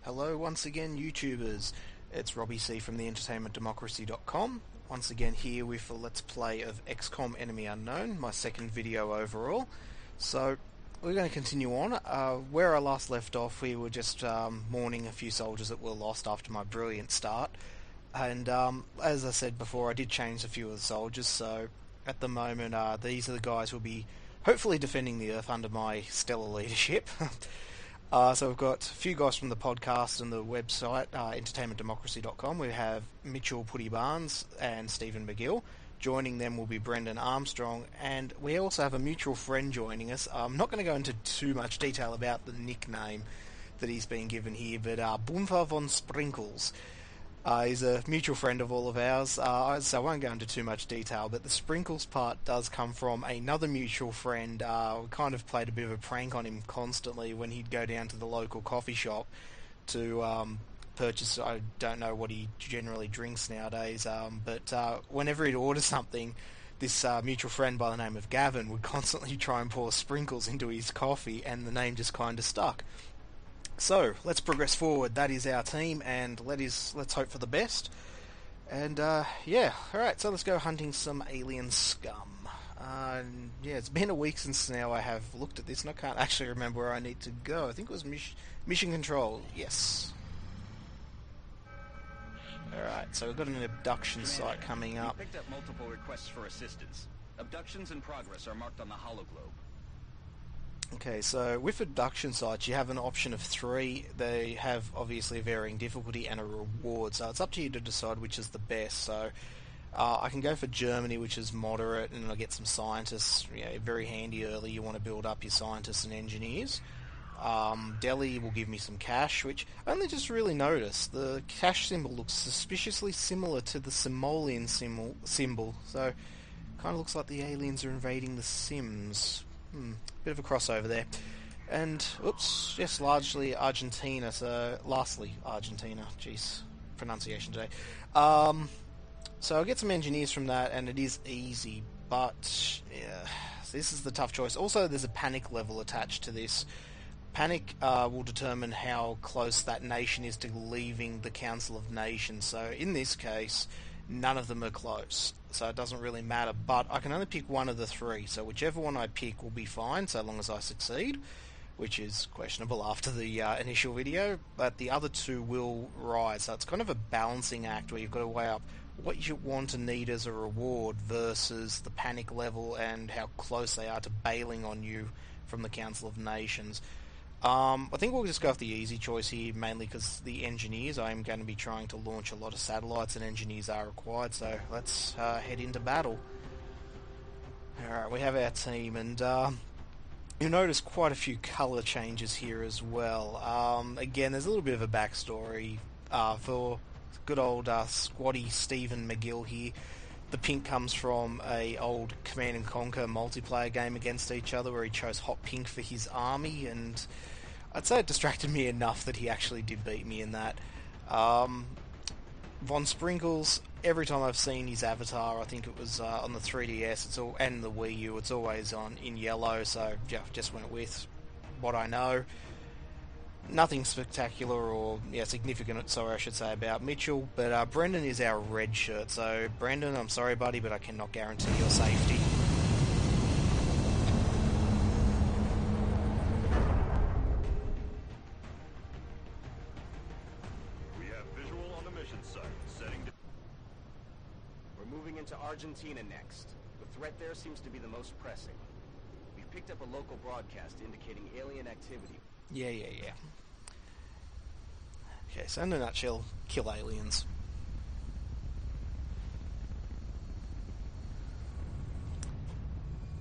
Hello once again, YouTubers. It's Robbie C from theentertainmentdemocracy.com. Once again here with a Let's Play of XCOM Enemy Unknown, my second video overall. So, we're going to continue on. Where I last left off, we were just mourning a few soldiers that were lost after my brilliant start. And as I said before, I did change a few of the soldiers, so at the moment these are the guys who will be hopefully defending the Earth under my stellar leadership. So we've got a few guys from the podcast and the website, entertainmentdemocracy.com. We have Mitchell Putty Barnes and Stephen McGill. Joining them will be Brendan Armstrong, and we also have a mutual friend joining us. I'm not going to go into too much detail about the nickname that he's been given here, but Bunfer von Sprinkles. He's a mutual friend of all of ours, so I won't go into too much detail, but the Sprinkles part does come from another mutual friend. We kind of played a bit of a prank on him constantly when he'd go down to the local coffee shop to purchase, I don't know what he generally drinks nowadays, but whenever he'd order something, this mutual friend by the name of Gavin would constantly try and pour sprinkles into his coffee, and the name just kind of stuck. So, let's progress forward. That is our team, and let's hope for the best. And, yeah, alright, so let's go hunting some alien scum. Yeah, it's been a week since now I have looked at this, and I can't actually remember where I need to go. I think it was Mission Control, yes. Alright, so we've got an abduction site coming up. We picked up multiple requests for assistance. Abductions in progress are marked on the hologlobe. Okay, so with abduction sites, you have an option of 3. They have obviously a varying difficulty and a reward, so it's up to you to decide which is the best. So I can go for Germany, which is moderate, and I'll get some scientists. Very handy early. You want to build up your scientists and engineers. Delhi will give me some cash, which I only just really noticed. The cash symbol looks suspiciously similar to the Simoleon symbol, so kind of looks like the aliens are invading the Sims. Bit of a crossover there. And, oops, yes, largely Argentina, so, lastly Argentina, jeez, pronunciation today. So I'll get some engineers from that, and it is easy, but, yeah, this is the tough choice. Also, there's a panic level attached to this. Panic will determine how close that nation is to leaving the Council of Nations, so in this case, none of them are close, so it doesn't really matter, but I can only pick one of the 3, so whichever one I pick will be fine, so long as I succeed, which is questionable after the initial video, but the other 2 will rise, so it's kind of a balancing act where you've got to weigh up what you want and need as a reward versus the panic level and how close they are to bailing on you from the Council of Nations. I think we'll just go with the easy choice here, mainly because the engineers, I'm going to be trying to launch a lot of satellites and engineers are required, so let's head into battle. Alright, we have our team, and you'll notice quite a few colour changes here as well. Again, there's a little bit of a backstory for good old squatty Stephen McGill here. The pink comes from a old Command & Conquer multiplayer game against each other where he chose hot pink for his army, and I'd say it distracted me enough that he actually did beat me in that. Von Sprinkles, every time I've seen his avatar, I think it was on the 3DS and the Wii U, it's always in yellow, so yeah, just went with what I know. Nothing spectacular or significant, sorry, I should say, about Mitchell, but Brendan is our red shirt, so Brendan, I'm sorry buddy, but I cannot guarantee your safety. We have visual on the mission site, setting to... We're moving into Argentina next. The threat there seems to be the most pressing. We've picked up a local broadcast indicating alien activity. Yeah. Okay, so in a nutshell, kill aliens.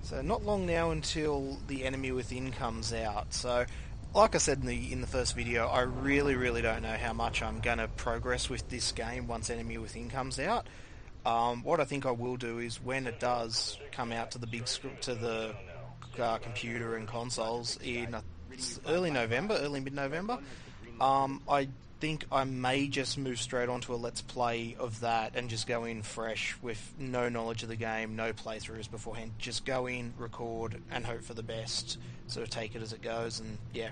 So not long now until the Enemy Within comes out. So, like I said in the first video, I really don't know how much I'm going to progress with this game once Enemy Within comes out. What I think I will do is when it does come out to the computer and consoles in early mid-November, I think I may just move straight onto a Let's Play of that and just go in fresh with no knowledge of the game, no playthroughs beforehand. Just go in, record, and hope for the best. Sort of take it as it goes, and yeah.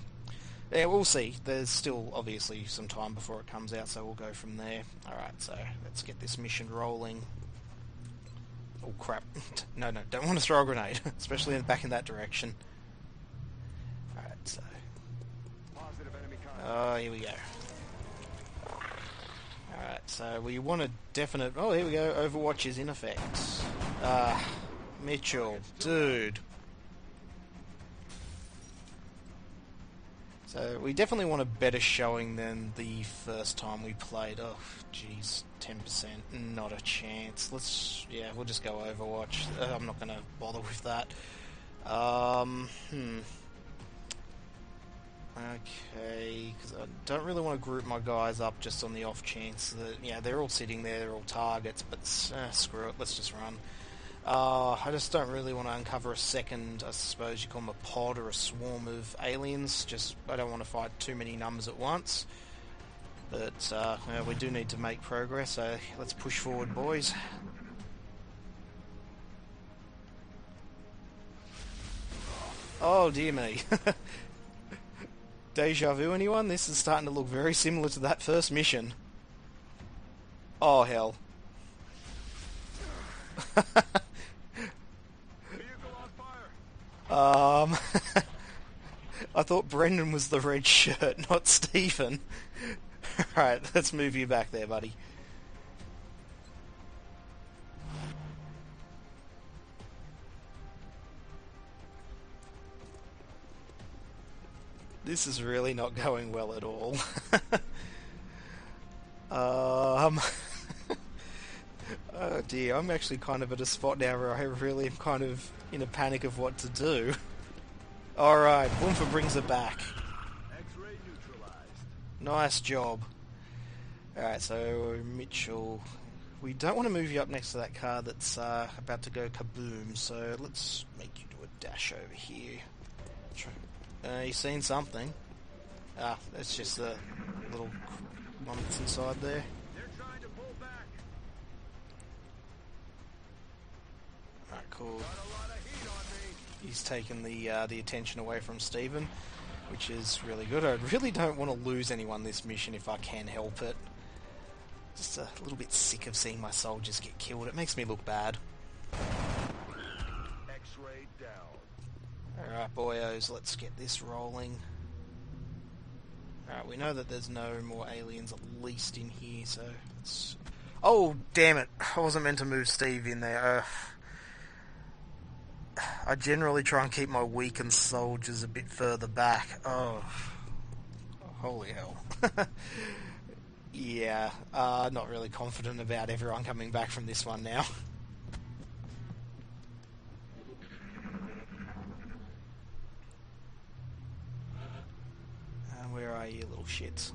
Yeah, we'll see. There's still obviously some time before it comes out, so we'll go from there. Alright, so let's get this mission rolling. Oh crap. No, don't want to throw a grenade, especially back in that direction. Alright, so... Positive enemy contact. Oh, here we go. Alright, so we want a definite... Oh, here we go. Overwatch is in effect. Mitchell. Dude. So we definitely want a better showing than the first time we played. Oh, jeez. 10%. Not a chance. Yeah, we'll just go Overwatch. I'm not going to bother with that. Okay, because I don't really want to group my guys up just on the off chance that, yeah, they're all sitting there, they're all targets, but screw it, let's just run. I just don't really want to uncover a second, I suppose you call them a pod or a swarm of aliens. I don't want to fight too many numbers at once. But yeah, we do need to make progress, so let's push forward, boys. Oh, dear me. Deja vu, anyone? This is starting to look very similar to that first mission. Oh, hell. I thought Brendan was the red shirt, not Stephen. Alright, let's move you back there, buddy. This is really not going well at all. Oh dear, I'm actually kind of at a spot now where I really am kind of in a panic of what to do. Alright, Boomfa brings it back. X-ray neutralized. Nice job. Alright, so Mitchell, we don't want to move you up next to that car that's about to go kaboom, so let's make you do a dash over here. You seen something? Ah, that's just a little one that's inside there. They're trying to pull back. Alright, cool. Got a lot of heat on me. He's taken the attention away from Stephen, which is really good. I really don't want to lose anyone this mission if I can help it. Just a little bit sick of seeing my soldiers get killed. It makes me look bad. X-ray down. Alright, boyos, let's get this rolling. Alright, we know that there's no more aliens at least in here, so let's... Oh, damn it! I wasn't meant to move Steve in there. I generally try and keep my weakened soldiers a bit further back. Oh, holy hell. Yeah, not really confident about everyone coming back from this one now. Where are you, little shits?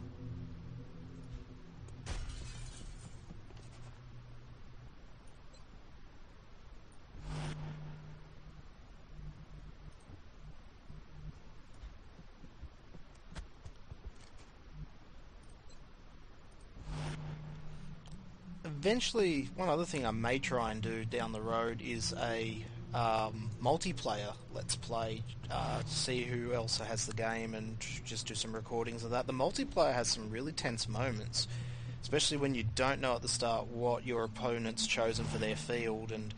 Eventually, one other thing I may try and do down the road is a multiplayer let's play, see who else has the game and just do some recordings of that. The multiplayer has some really tense moments, especially when you don't know at the start what your opponent's chosen for their field, and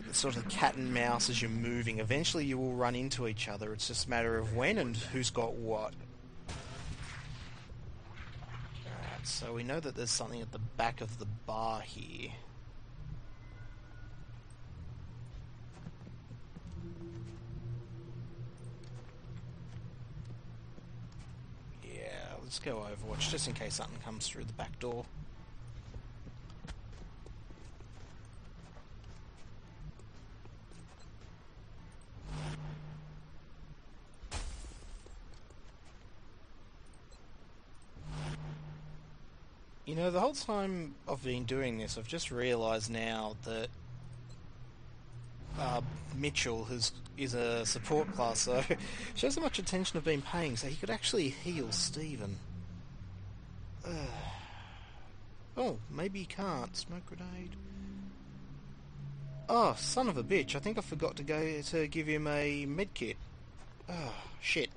it's sort of cat and mouse as you're moving. Eventually you will run into each other, it's just a matter of when and who's got what. Alright, so we know that there's something at the back of the bar here. Let's go Overwatch, just in case something comes through the back door. You know, the whole time I've been doing this, I've just realised now that Mitchell is a support class, so shows how much attention I've been paying, so he could actually heal Stephen. Oh, maybe he can't. Smoke grenade. Oh, son of a bitch, I think I forgot to go to give him a medkit. Oh, shit.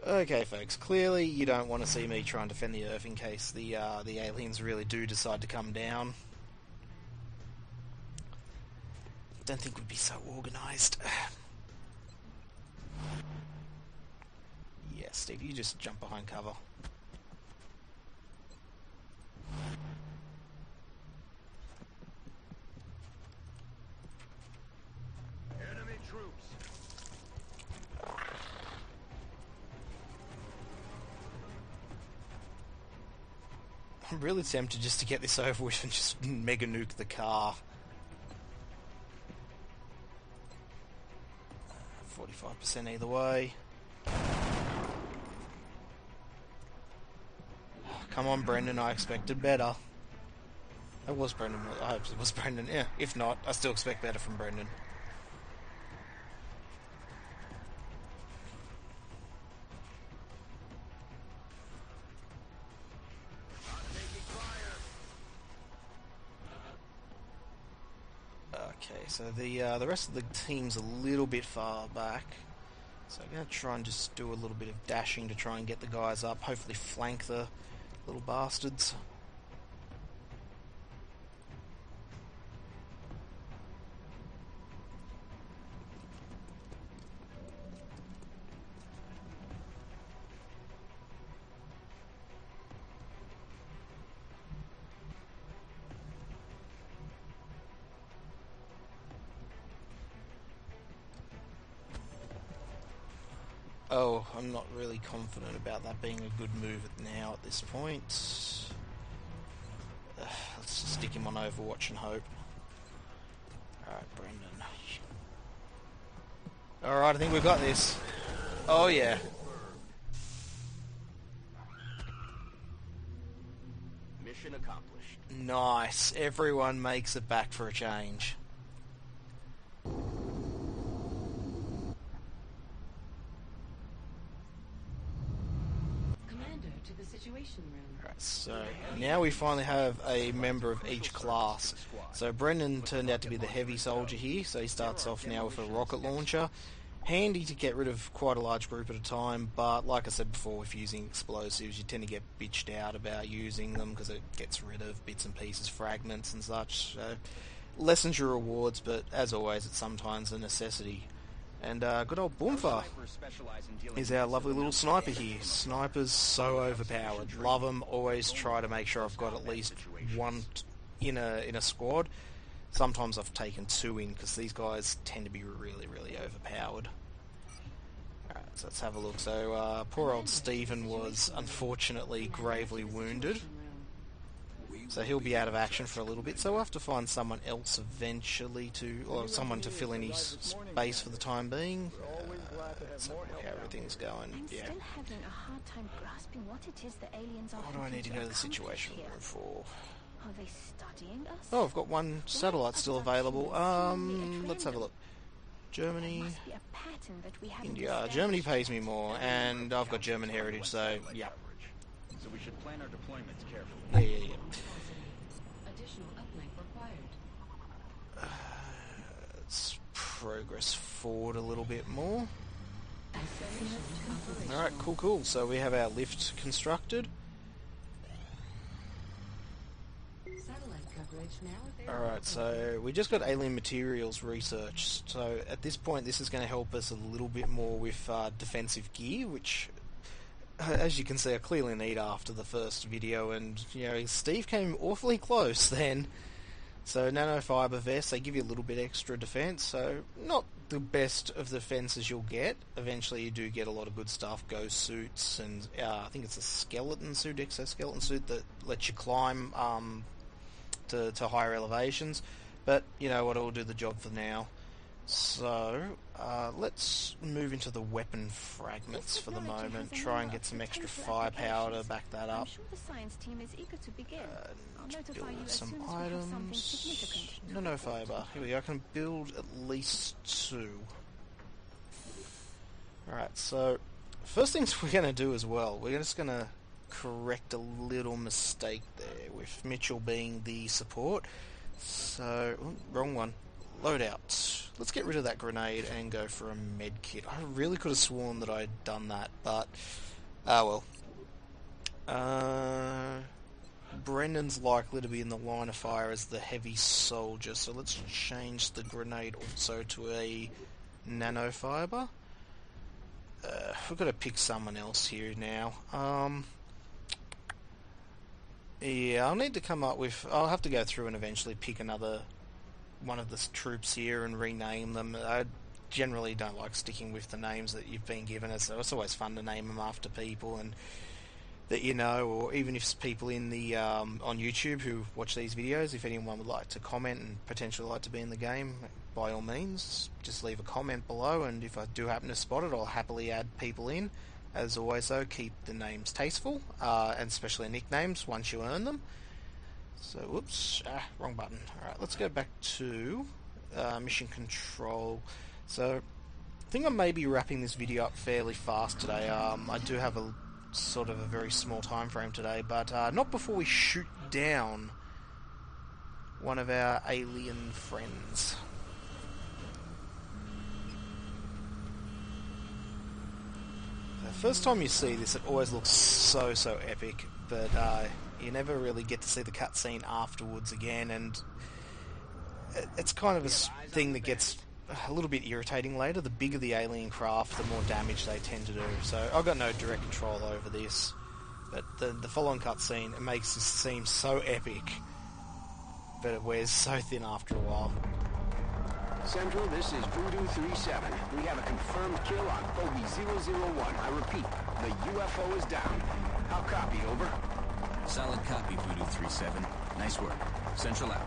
Okay, folks. Clearly, you don't want to see me try and defend the Earth in case the aliens really do decide to come down. Don't think we'd be so organised. Yeah, Steve, you just jump behind cover. Enemy troops. I'm really tempted just to get this over with and just mega nuke the car. 45% either way. Come on, Brendan, I expected better. That was Brendan. I hope it was Brendan. Yeah, if not, I still expect better from Brendan. Okay, so the rest of the team's a little bit far back. So I'm going to try and just do a little bit of dashing to try and get the guys up. Hopefully flank the little bastards. Oh, I'm not really confident about that being a good move now at this point. Let's just stick him on Overwatch and hope. Alright, Brendan. Alright, I think we've got this. Oh yeah. Mission accomplished. Nice. Everyone makes it back for a change. Alright, so now we finally have a member of each class. So Brendan turned out to be the heavy soldier here, so he starts off now with a rocket launcher. Handy to get rid of quite a large group at a time, but like I said before, if using explosives, you tend to get bitched out about using them because it gets rid of bits and pieces, fragments and such. So lessens your rewards, but as always, it's sometimes a necessity. And good old Boomfa is our lovely little sniper here. Snipers so overpowered. Love them. Always try to make sure I've got at least one in a squad. Sometimes I've taken two in because these guys tend to be really, really overpowered. Alright, so let's have a look. So poor old Stephen was unfortunately gravely wounded. So he'll be out of action for a little bit, so we'll have to find someone else eventually or someone to fill in his space for the time being. Let's have a look how everything's going. Yeah. Still having a hard time grasping what it is the aliens are. What do I need to go to the situation room for? Are they studying us? Oh, I've got one satellite still available. Let's have a look. Germany, India. Germany pays me more, and I've got German heritage, so yeah. So we should plan our deployments carefully. Yeah. Additional uplink required. Let's progress forward a little bit more. Alright, cool. So we have our lift constructed. Alright, so we just got alien materials researched. So at this point, this is going to help us a little bit more with defensive gear, which, as you can see, I clearly need after the first video. And, you know, Steve came awfully close then. So nanofiber vests, they give you a little bit extra defense. So not the best of the defenses you'll get. Eventually you do get a lot of good stuff. Ghost suits and I think it's a skeleton suit, exoskeleton suit that lets you climb to higher elevations. But you know what, it'll do the job for now. So let's move into the weapon fragments for the moment. Try and get some extra firepower to back that up. I'm sure the science team is eager to begin. I'll notify you Build as some soon as we have something items. significant. No fiber. Here we go. I can build at least 2. Alright, so first things we're going to do as well, we're just going to correct a little mistake there with Mitchell being the support. So, wrong one. Loadout. let's get rid of that grenade and go for a med kit. I really could have sworn that I'd done that, but well. Brendan's likely to be in the line of fire as the heavy soldier, so let's change the grenade also to a nanofiber. We've got to pick someone else here now. Yeah, I'll need to come up with... I'll have to go through and eventually pick another one of the troops here and rename them. I generally don't like sticking with the names that you've been given. It's always fun to name them after people and that you know, or even if it's people in the on YouTube who watch these videos. If anyone would like to comment and potentially like to be in the game, by all means, just leave a comment below, and if I do happen to spot it, I'll happily add people in. As always though, keep the names tasteful, and especially nicknames once you earn them. So, whoops, wrong button. Alright, let's go back to mission control. So, I think I may be wrapping this video up fairly fast today. I do have a sort of a very small time frame today, but not before we shoot down one of our alien friends. The first time you see this, it always looks so epic, but you never really get to see the cutscene afterwards again, and it's kind of a thing that gets a little bit irritating later. The bigger the alien craft, the more damage they tend to do. So I've got no direct control over this, but the following cutscene, it makes this seem so epic, but it wears so thin after a while. Central, this is Voodoo 37. We have a confirmed kill on Bogey 001. I repeat, the UFO is down. How copy, over? Solid copy, Voodoo 37. Nice work. Central out.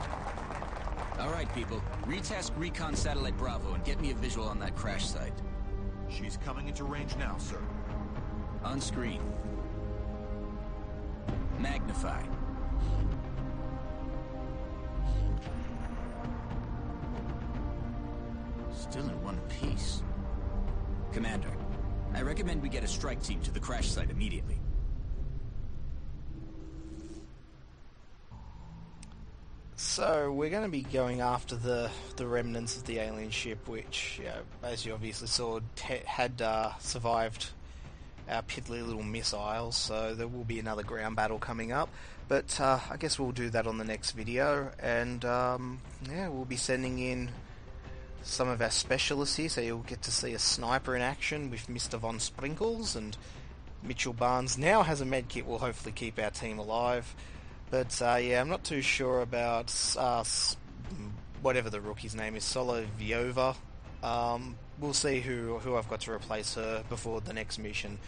All right, people. Retask Recon Satellite Bravo and get me a visual on that crash site. She's coming into range now, sir. On screen. Magnify. Still in one piece. Commander, I recommend we get a strike team to the crash site immediately. So we're going to be going after the remnants of the alien ship, which, as you obviously saw, had survived our piddly little missiles. So there will be another ground battle coming up, but I guess we'll do that on the next video. And yeah, we'll be sending in some of our specialists here, so you'll get to see a sniper in action with Mr. Von Sprinkles, and Mitchell Barnes now has a medkit. Will hopefully keep our team alive. But yeah, I'm not too sure about whatever the rookie's name is, Soloviova. We'll see who I've got to replace her before the next mission.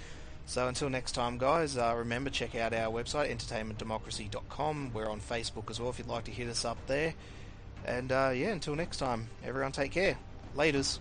So until next time, guys, remember, check out our website, entertainmentdemocracy.com. We're on Facebook as well if you'd like to hit us up there. And yeah, until next time, everyone take care. Laters.